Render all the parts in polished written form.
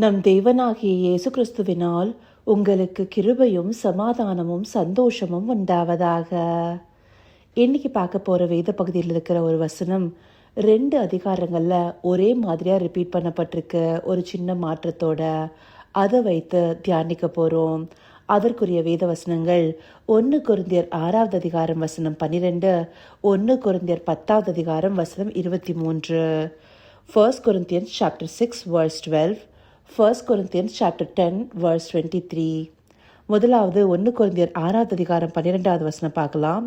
நம் தேவனாகிய இயேசு கிறிஸ்துவினால் உங்களுக்கு கிருபையும் சமாதானமும் சந்தோஷமும் உண்டாவதாக. இன்னைக்கு பார்க்க போற வேத பகுதியில் இருக்கிற ஒரு வசனம் 2 அதிகாரங்கள்ல ஒரே மாதிரியா ரிப்பீட் பண்ணப்பட்டிருக்கு, ஒரு சின்ன மாற்றத்தோட. அதை வைத்து தியானிக்க போறோம். அதற்குரிய வேத வசனங்கள் 1 கொரிந்தியர் 6வது அதிகாரம் வசனம் 12, 1 கொரிந்தியர் 10வது அதிகாரம் வசனம் 23, 1 Corinthians chapter 6 verse 12, 1 Corinthians chapter 10 verse 23. முதலாவது 1 கொரிந்தியர் 6வது அதிகாரம் 12வது வசனம் பார்க்கலாம்.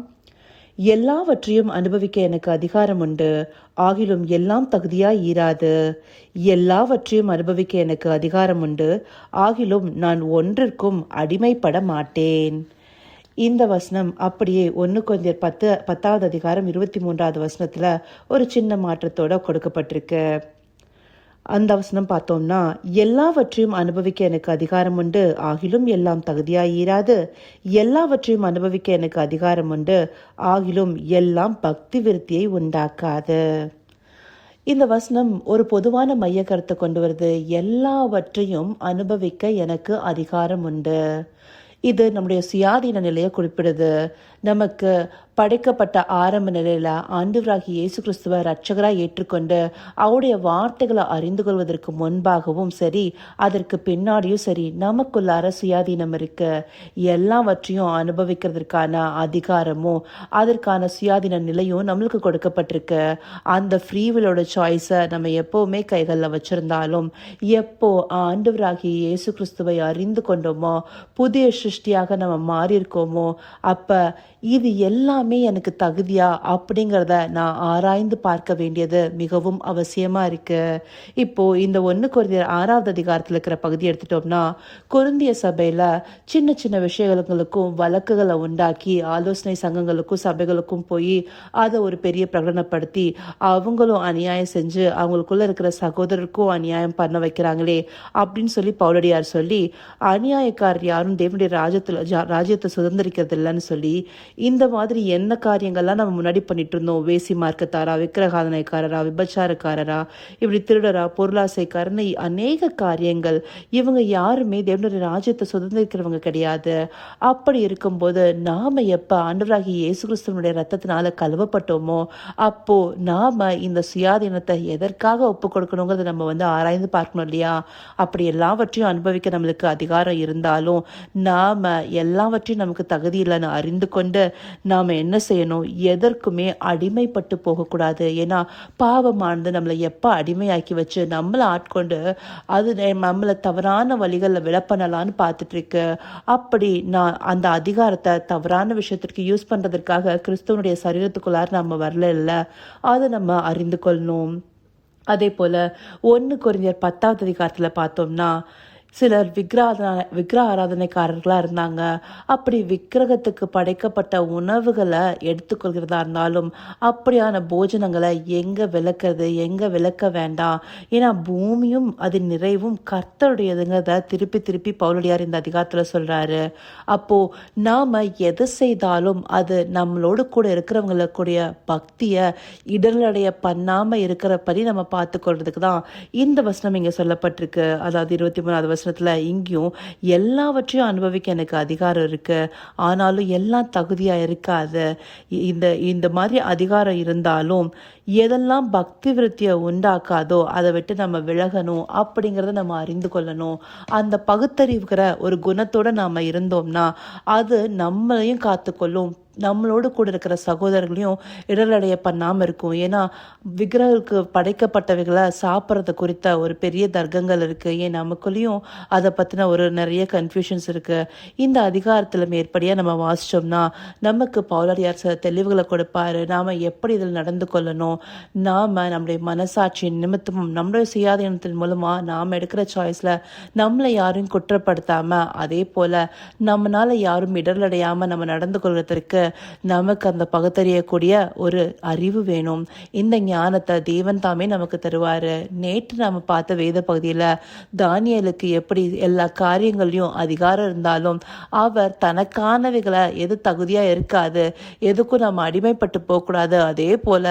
எல்லாவற்றையும் அனுபவிக்க எனக்கு அதிகாரம் உண்டு, ஆகிலும் எல்லாம் தகுதியாய் ஈராது. எல்லாவற்றையும் அனுபவிக்க எனக்கு அதிகாரம் உண்டு, ஆகிலும் நான் ஒன்றிற்கும் அடிமைப்பட மாட்டேன். இந்த வசனம் அப்படியே 1 கொரிந்தியர் 10வது அதிகாரம் 23வது வசனத்துல ஒரு சின்ன மாற்றத்தோட கொடுக்கப்பட்டிருக்கு. அந்த வசனம் பார்த்தோம்னா, எல்லாவற்றையும் அனுபவிக்க எனக்கு அதிகாரம் உண்டு, ஆகிலும் எல்லாம் தகுதியாய் ஈராது. எல்லாவற்றையும் அனுபவிக்க எனக்கு அதிகாரம் உண்டு, ஆகிலும் எல்லாம் பக்தி விருத்தியை உண்டாக்காது. இந்த வசனம் ஒரு பொதுவான மைய கருத்தை கொண்டு வருது. எல்லாவற்றையும் அனுபவிக்க எனக்கு அதிகாரம் உண்டு. இது நம்முடைய சுயாதீன நிலையை குறிப்பிடுது. நமக்கு படைக்கப்பட்ட ஆரம்ப நிலையில ஆண்டவராகிய இயேசு கிறிஸ்துவ ரட்சகராய் ஏற்றுக்கொண்டு அவருடைய வார்த்தைகளை அறிந்து கொள்வதற்கு முன்பாகவும் சரி, அதற்கு பின்னாடியும் சரி, நமக்குள்ளார சுயாதீனம் இருக்கு. எல்லாவற்றையும் அனுபவிக்கிறதுக்கான அதிகாரமும் அதற்கான சுயாதீன நிலையும் நம்மளுக்கு கொடுக்கப்பட்டிருக்கு. அந்த ஃப்ரீவிலோட சாய்ஸை நம்ம எப்பவுமே கைகளில் வச்சிருந்தாலும், எப்போ ஆண்டவராகிய இயேசு கிறிஸ்துவை அறிந்து கொண்டோமோ, புதிய சிருஷ்டியாக நம்ம மாறி இருக்கோமோ, அப்ப இது எல்லாமே எனக்கு தகுதியா அப்படிங்கிறத நான் ஆராய்ந்து பார்க்க வேண்டியது மிகவும் அவசியமா இருக்கு. இப்போ இந்த 1 கொரிந்தியர் 6வது அதிகாரத்தில் இருக்கிற பகுதி எடுத்துட்டோம்னா, கொரிந்திய சபையில சின்ன சின்ன விஷயங்களுக்கும் வழக்குகளை உண்டாக்கி ஆலோசனை சங்கங்களுக்கும் சபைகளுக்கும் போய் அதை ஒரு பெரிய பிரகடனப்படுத்தி அவங்களும் அநியாயம் செஞ்சு அவங்களுக்குள்ள இருக்கிற சகோதரருக்கும் அநியாயம் பண்ண வைக்கிறாங்களே அப்படின்னு சொல்லி பவுலடியார் சொல்லி, அநியாயக்காரர் யாரும் தேவனுடைய ராஜ்யத்தை சுதந்திரிக்கிறது இல்லைன்னு சொல்லி, இந்த மாதிரி என்ன காரியங்கள்லாம் நம்ம முன்னாடி பண்ணிட்டு இருந்தோம், வேசி மார்க்கத்தாரா, விக்கிரகாதனைக்காரரா, விபச்சாரக்காரரா, இப்படி திருடரா, பொருளாசைக்காரன்னு அநேக காரியங்கள், இவங்க யாருமே தேவனுடைய ராஜ்யத்தை சுதந்திரிக்கிறவங்க கிடையாது. அப்படி இருக்கும்போது நாம எப்ப ஆண்டவராகிய இயேசு கிறிஸ்துவனுடைய ரத்தத்தினால கழுவப்பட்டோமோ, அப்போ நாம இந்த சுயாதீனத்தை எதற்காக ஒப்பு கொடுக்கணுங்கிறத நம்ம ஆராய்ந்து பார்க்கணும் இல்லையா? அப்படி எல்லாவற்றையும் அனுபவிக்க நம்மளுக்கு அதிகாரம் இருந்தாலும், நாம எல்லாவற்றையும் நமக்கு தகுதி இல்லைன்னு அறிந்து கொண்டு நாம என்ன செய்யணும்? எதற்குமே அடிமைப்பட்டு போகக்கூடாது. ஏன்னா பாவமானது நம்மளை எப்ப அடிமையாக்கி வச்சு நம்மளை ஆட்கொண்டு அது நம்மளை தவறான வழிகளில் விளப்பண்ணலான்னு பார்த்துட்டு இருக்கு. அப்படி நான் அந்த அதிகாரத்தை தவறான விஷயத்திற்கு யூஸ் பண்றதற்காக கிறிஸ்துவனுடைய சரீரத்துக்குள்ளார நம்ம வரல இல்லை, அதை நம்ம அறிந்து கொள்ளணும். அதே போல 1 கொரிந்தியர் 10வது அதிகாரத்தில் பார்த்தோம்னா, சிலர் விக்கிர ஆராதனைக்காரர்களா இருந்தாங்க. அப்படி விக்கிரகத்துக்கு படைக்கப்பட்ட உணவுகளை எடுத்துக்கொள்கிறதா இருந்தாலும் அப்படியான போஜனங்களை எங்க விளக்குறது, எங்க விளக்க வேண்டாம். ஏன்னா பூமியும் அதன் நிறைவும் கர்த்தருடையதுங்கிறத திருப்பி திருப்பி பவுலடியார் இந்த அதிகாரத்துல சொல்றாரு. அப்போ நாம எதை செய்தாலும் அது நம்மளோடு கூட இருக்கிறவங்களுடைய பக்திய இடரடைய பண்ணாம இருக்கிறபடி நம்ம பார்த்து கொள்றதுக்கு தான் இந்த வசனம் இங்க சொல்லப்பட்டிருக்கு. அதாவது 23வது வசனத்துல இங்கேயும் எல்லாவற்றையும் அனுபவிக்க எனக்கு அதிகாரம் இருக்கு, ஆனாலும் எல்லாம் தகுதியா இருக்காது. இந்த மாதிரி அதிகாரம் இருந்தாலும் எதெல்லாம் பக்தி விருத்தியை உண்டாக்காதோ அதை விட்டு நம்ம விலகணும் அப்படிங்கிறத நம்ம அறிந்து கொள்ளணும். அந்த பகுத்தறிவுகிற ஒரு குணத்தோட நாம இருந்தோம்னா அது நம்மளையும் காத்துக்கொள்ளும், நம்மளோடு கூட இருக்கிற சகோதரர்களையும் இடரடைய பண்ணாம இருக்கும். ஏன்னா விக்கிரகங்களுக்கு படைக்கப்பட்டவைகளை சாப்பிட்றது குறித்த ஒரு பெரிய தர்க்கங்கள் இருக்கு. ஏன் நமக்குள்ளேயும் அதை பத்தின ஒரு நிறைய கன்ஃபியூஷன்ஸ் இருக்கு. இந்த அதிகாரத்துல மேற்படியா நம்ம வாசிச்சோம்னா நமக்கு பவுலடியார் சில தெளிவுகளை கொடுப்பாரு. நாம எப்படி இதில் நடந்து கொள்ளணும், நாம நம்முடைய மனசாட்சியின் நிமித்தமும் நம்மளுடைய சுயாதீனத்தின் மூலமா நாம எடுக்கிற சாய்ஸ்ல நம்மளை யாரையும் குற்றப்படுத்தாம, அதே போல நம்மளால யாரும் இடரடையாம நம்ம நடந்து கொள்வதற்கு நமக்கு அந்த பகுத்தறியக்கூடிய ஒரு அறிவு வேணும். இந்த ஞானத்தை தேவன் தாமே நமக்கு தருவார். நேற்று நாம் பார்த்த வேத பகுதியில் தானியேலுக்கு எப்படி எல்லா காரியங்களையும் அதிகாரம் இருந்தாலும் அவர் தனக்கானவைகளை எது தகுதியாக இருக்காது, எதுக்கும் நம்ம அடிமைப்பட்டு போகக்கூடாது, அதே போல்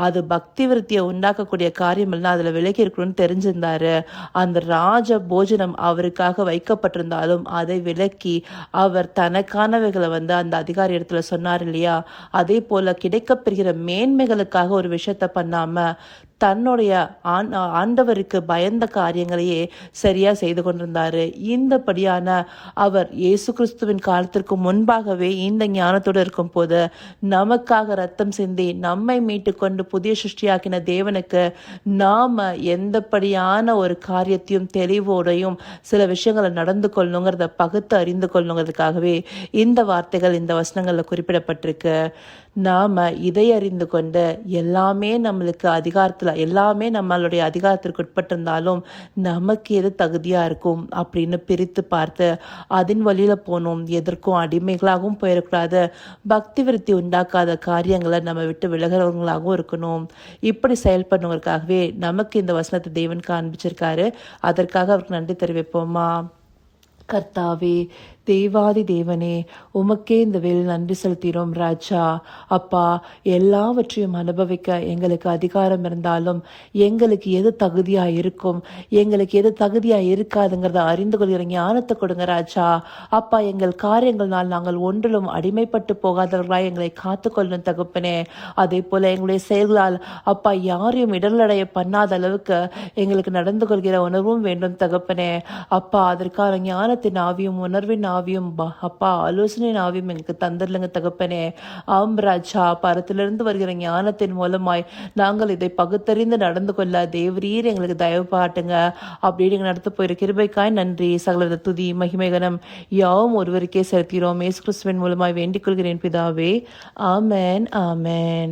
அது பக்தி விருத்தியை உண்டாக்கக்கூடிய காரியம் எல்லாம் அதில் விலகி இருக்கணும்னு தெரிஞ்சிருந்தாரு. அந்த ராஜ போஜனம் அவருக்காக வைக்கப்பட்டிருந்தாலும் அதை விலக்கி அவர் தனக்கானவைகளை அந்த அதிகாரி இடத்துல சொன்னார் இல்லையா, அதே போல கிடைக்கப்பெறுகிற மேன்மைகளுக்காக ஒரு விஷயத்த பண்ணாம தன்னுடைய ஆண்டவருக்கு பயந்த காரியங்களையே சரியா செய்து கொண்டிருந்தாரு. இந்தபடியான அவர் இயேசு கிறிஸ்துவின் காலத்திற்கு முன்பாகவே இந்த ஞானத்தோடு இருக்கும் போது நமக்காக ரத்தம் சிந்தி நம்மை மீட்டு கொண்டு புதிய சிருஷ்டியாக்கின தேவனுக்கு நாம எந்தபடியான ஒரு காரியத்தையும் தெளிவோடையும் சில விஷயங்களை நடந்து கொள்ளணுங்கிறத பகுத்து அறிந்து கொள்ளணுங்கிறதுக்காகவே இந்த வார்த்தைகள் இந்த வசனங்கள்ல குறிப்பிடப்பட்டிருக்கு. நாம இதை அறிந்து கொண்டு எல்லாமே நம்மளுக்கு எல்லாமே நம்மளுடைய அதிகாரத்திற்கு உட்பட்டிருந்தாலும் நமக்கு எது தகுதியா இருக்கும் அப்படின்னு பிரித்து பார்த்து அதன் வழியில போகணும். எதற்கும் அடிமைகளாகவும் போயிடக்கூடாது, பக்தி விருத்தி உண்டாக்காத காரியங்களை நம்ம விட்டு விலகிறவங்களாகவும் இருக்கணும். இப்படி செயல்படுவதற்காகவே நமக்கு இந்த வசனத்தை தேவன் காண்பிச்சிருக்காரு. அதற்காக அவருக்கு நன்றி தெரிவிப்போமா? கர்த்தாவே, தேவாதி தேவனே, உமக்கே இந்த வேலை நன்றி செலுத்தினோம் ராஜா. அப்பா, எல்லாவற்றையும் அனுபவிக்க எங்களுக்கு அதிகாரம் இருந்தாலும் எங்களுக்கு எது தகுதியா இருக்கும், எங்களுக்கு எது தகுதியா இருக்காதுங்கிறத அறிந்து கொள்கிற ஞானத்தை கொடுங்க ராஜா. அப்பா, எங்கள் காரியங்கள்னால் நாங்கள் ஒன்றிலும் அடிமைப்பட்டு போகாதவர்களாய் எங்களை காத்துக்கொள்ளணும் தகப்பனே. அதே போல எங்களுடைய செயல்களால் அப்பா யாரையும் இடரடைய பண்ணாத அளவுக்கு எங்களுக்கு நடந்து கொள்கிற உணர்வும் வேண்டும் தகப்பனே. அப்பா, அதற்கான ஞானத்தின் ஆவியும் உணர்வின் ஆவியும் அப்பா ஆலோசனை ஆவியும் எங்களுக்கு தந்துடலங்க தகப்பனே. ஆம் ராஜா, பரத்திலிருந்து வருகிற ஞானத்தின் மூலமாய் நாங்கள் இதை பகுத்தறிந்து நடந்து கொள்ள தேவரீர் எங்களுக்கு தயவு பாட்டுங்க. அப்படி நீங்க நடத்த போயிரு கிருபைக்காய் நன்றி. சகல துதி மகிமைகனம் யாவும் ஒருவருக்கே செலுத்தினோம். இயேசு கிறிஸ்துவின் மூலமாய் வேண்டிக் கொள்கிறேன் பிதாவே. ஆமென், ஆமென்.